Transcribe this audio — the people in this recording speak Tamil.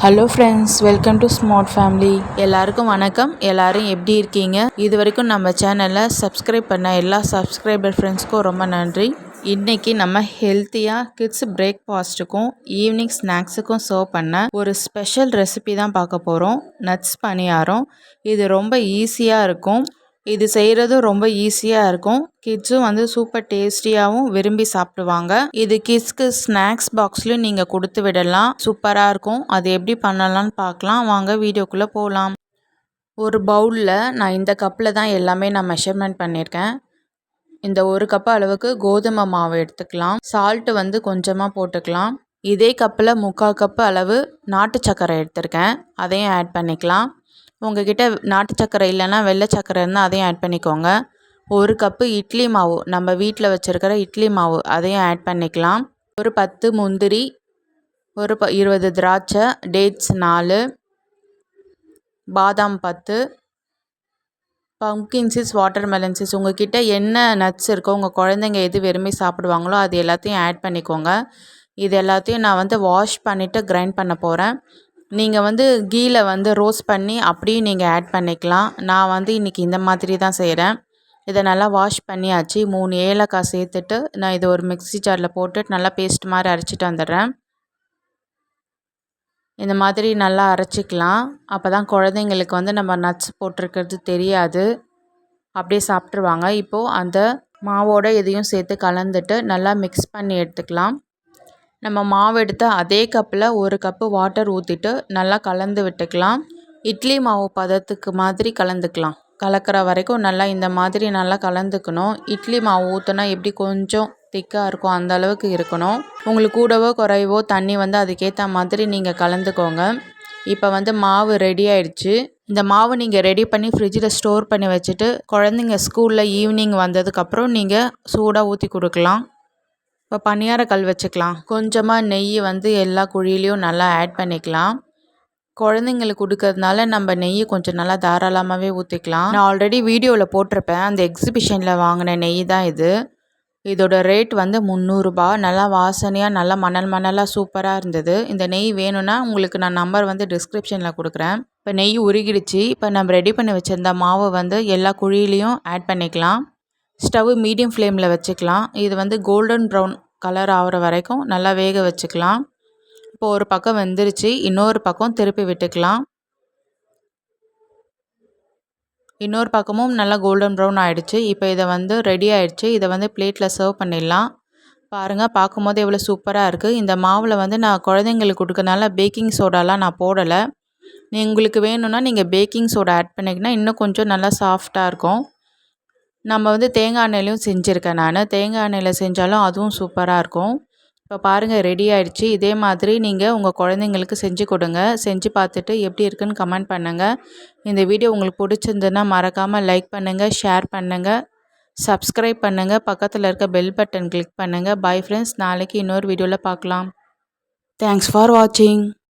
Hello friends, welcome to smart family. எல்லாருக்கும் வணக்கம். எல்லாரும் எப்படி இருக்கீங்க? இது வரைக்கும் நம்ம சேனலை சப்ஸ்கிரைப் பண்ண எல்லா சப்ஸ்கிரைபர் ஃப்ரெண்ட்ஸ்க்கும் ரொம்ப நன்றி. இன்றைக்கி நம்ம ஹெல்த்தியாக கிட்ஸ் பிரேக்ஃபாஸ்ட்டுக்கும் ஈவினிங் ஸ்நாக்ஸுக்கும் சர்வ் பண்ண ஒரு ஸ்பெஷல் ரெசிபி தான் பார்க்க போகிறோம். நட்ஸ் பணியாரம். இது ரொம்ப ஈஸியாக இருக்கும். இது செய்கிறதும் ரொம்ப ஈஸியாக இருக்கும். கிட்ஸும் வந்து சூப்பர் டேஸ்டியாகவும் விரும்பி சாப்பிடுவாங்க. இது கிட்ஸ்க்கு ஸ்நாக்ஸ் பாக்ஸ்லையும் நீங்கள் கொடுத்து விடலாம். சூப்பராக இருக்கும். அது எப்படி பண்ணலான்னு பார்க்கலாம். வாங்க வீடியோக்குள்ளே போகலாம். ஒரு பவுலில் நான் இந்த கப்பில் தான் எல்லாமே நான் மெஷர்மெண்ட் பண்ணியிருக்கேன். இந்த ஒரு கப் அளவுக்கு கோதுமை மாவு எடுத்துக்கலாம். சால்ட்டு வந்து கொஞ்சமாக போட்டுக்கலாம். இதே கப்பில் 3/4 கப்பு அளவு நாட்டு சர்க்கரை எடுத்திருக்கேன். அதையும் ஆட் பண்ணிக்கலாம். உங்ககிட்ட நாட்டு சர்க்கரை இல்லைன்னா வெள்ளை சர்க்கரை இருந்தால் அதையும் ஆட் பண்ணிக்கோங்க. ஒரு கப்பு இட்லி மாவு, நம்ம வீட்டில் வச்சுருக்கிற இட்லி மாவு, அதையும் ஆட் பண்ணிக்கலாம். ஒரு 10 முந்திரி, ஒரு 20 திராட்சை, டேட்ஸ் 4, பாதாம் 10, பம்கின் சீட்ஸ், வாட்டர்மெலன் சீட்ஸ், உங்ககிட்ட என்ன நட்ஸ் இருக்கோ, உங்கள் குழந்தைங்க எது விரும்பி சாப்பிடுவாங்களோ அது எல்லாத்தையும் ஆட் பண்ணிக்கோங்க. இது எல்லாத்தையும் நான் வந்து வாஷ் பண்ணிவிட்டு கிரைண்ட் பண்ண போகிறேன். நீங்கள் வந்து கீயில் வந்து ரோஸ்ட் பண்ணி அப்படியும் நீங்கள் ஆட் பண்ணிக்கலாம். நான் வந்து இன்றைக்கி இந்த மாதிரி தான் செய்கிறேன். இதை நல்லா வாஷ் பண்ணியாச்சு. 3 ஏலக்காய் சேர்த்துட்டு நான் இதை ஒரு மிக்ஸி ஜாரில் போட்டு நல்லா பேஸ்ட் மாதிரி அரைச்சிட்டு வந்துடுறேன். இந்த மாதிரி நல்லா அரைச்சிக்கலாம். அப்போ தான் குழந்தைங்களுக்கு வந்து நம்ம நட்ஸ் போட்டிருக்கிறது தெரியாது, அப்படியே சாப்பிட்ருவாங்க. இப்போது அந்த மாவோட இதையும் சேர்த்து கலந்துட்டு நல்லா மிக்ஸ் பண்ணி எடுத்துக்கலாம். நம்ம மாவு எடுத்து அதே கப்பில் 1 கப்பு வாட்டர் ஊற்றிட்டு நல்லா கலந்து விட்டுக்கலாம். இட்லி மாவு பதத்துக்கு மாதிரி கலந்துக்கலாம். கலக்கிற வரைக்கும் நல்லா இந்த மாதிரி நல்லா கலந்துக்கணும். இட்லி மாவு ஊற்றினா எப்படி கொஞ்சம் திக்காக இருக்கும், அந்த அளவுக்கு இருக்கணும். உங்களுக்கு கூடவோ குறைவோ தண்ணி வந்து அதுக்கேற்ற மாதிரி நீங்கள் கலந்துக்கோங்க. இப்போ வந்து மாவு ரெடி ஆயிடுச்சு. இந்த மாவு நீங்கள் ரெடி பண்ணி ஃப்ரிட்ஜில் ஸ்டோர் பண்ணி வச்சுட்டு குழந்தைங்க ஸ்கூலில் ஈவினிங் வந்ததுக்கப்புறம் நீங்கள் சூடாக ஊற்றி கொடுக்கலாம். இப்போ பணியார கல் வச்சுக்கலாம். கொஞ்சமாக நெய் வந்து எல்லா குழியிலையும் நல்லா ஆட் பண்ணிக்கலாம். குழந்தைங்களுக்கு கொடுக்கறதுனால நம்ம நெய் கொஞ்சம் நல்லா தாராளமாகவே ஊற்றிக்கலாம். நான் ஆல்ரெடி வீடியோவில் போட்டிருப்பேன். அந்த எக்ஸிபிஷனில் வாங்கின நெய் தான் இது. இதோட ரேட் வந்து 300 ரூபா. நல்லா வாசனையாக நல்லா மணலாக சூப்பராக இருந்தது. இந்த நெய் வேணும்னா உங்களுக்கு நான் நம்பர் வந்து டிஸ்கிரிப்ஷனில் கொடுக்குறேன். இப்போ நெய் உருகிடுச்சு. இப்போ நம்ம ரெடி பண்ணி வச்சுருந்த மாவை வந்து எல்லா குழியிலையும் ஆட் பண்ணிக்கலாம். ஸ்டவ் மீடியம் ஃப்ளேமில் வச்சுக்கலாம். இது வந்து கோல்டன் ப்ரௌன் கலர் ஆகிற வரைக்கும் நல்லா வேக வச்சுக்கலாம். இப்போ ஒரு பக்கம் வெந்துருச்சு, இன்னொரு பக்கம் திருப்பி விட்டுக்கலாம். இன்னொரு பக்கமும் நல்லா கோல்டன் ப்ரௌன் ஆகிடுச்சு. இப்போ இதை வந்து ரெடி ஆகிடுச்சு. இதை வந்து பிளேட்டில் சர்வ் பண்ணிடலாம். பாருங்கள், பார்க்கும்போது எவ்வளோ சூப்பராக இருக்குது. இந்த மாவில் வந்து நான் குழந்தைங்களுக்கு கொடுக்கறனால பேக்கிங் சோடாலாம் நான் போடலை. உங்களுக்கு வேணும்னா நீங்கள் பேக்கிங் சோடா ஆட் பண்ணிங்கன்னா இன்னும் கொஞ்சம் நல்லா சாஃப்டாக இருக்கும். நம்ம வந்து தேங்காய் எண்ணெயிலையும் செஞ்சுருக்கேன் நான். தேங்காய் எண்ணெயில் செஞ்சாலும் அதுவும் சூப்பராக இருக்கும். இப்போ பாருங்கள், ரெடி ஆகிடுச்சு. இதே மாதிரி நீங்கள் உங்கள் குழந்தைங்களுக்கு செஞ்சு கொடுங்க. செஞ்சு பார்த்துட்டு எப்படி இருக்குன்னு கமெண்ட் பண்ணுங்கள். இந்த வீடியோ உங்களுக்கு பிடிச்சிருந்துன்னா மறக்காமல் லைக் பண்ணுங்கள், ஷேர் பண்ணுங்கள், சப்ஸ்கிரைப் பண்ணுங்கள், பக்கத்தில் இருக்க பெல் பட்டன் கிளிக் பண்ணுங்கள். பை ஃப்ரெண்ட்ஸ், நாளைக்கு இன்னொரு வீடியோவில் பார்க்கலாம். தேங்க்ஸ் ஃபார் வாட்சிங்.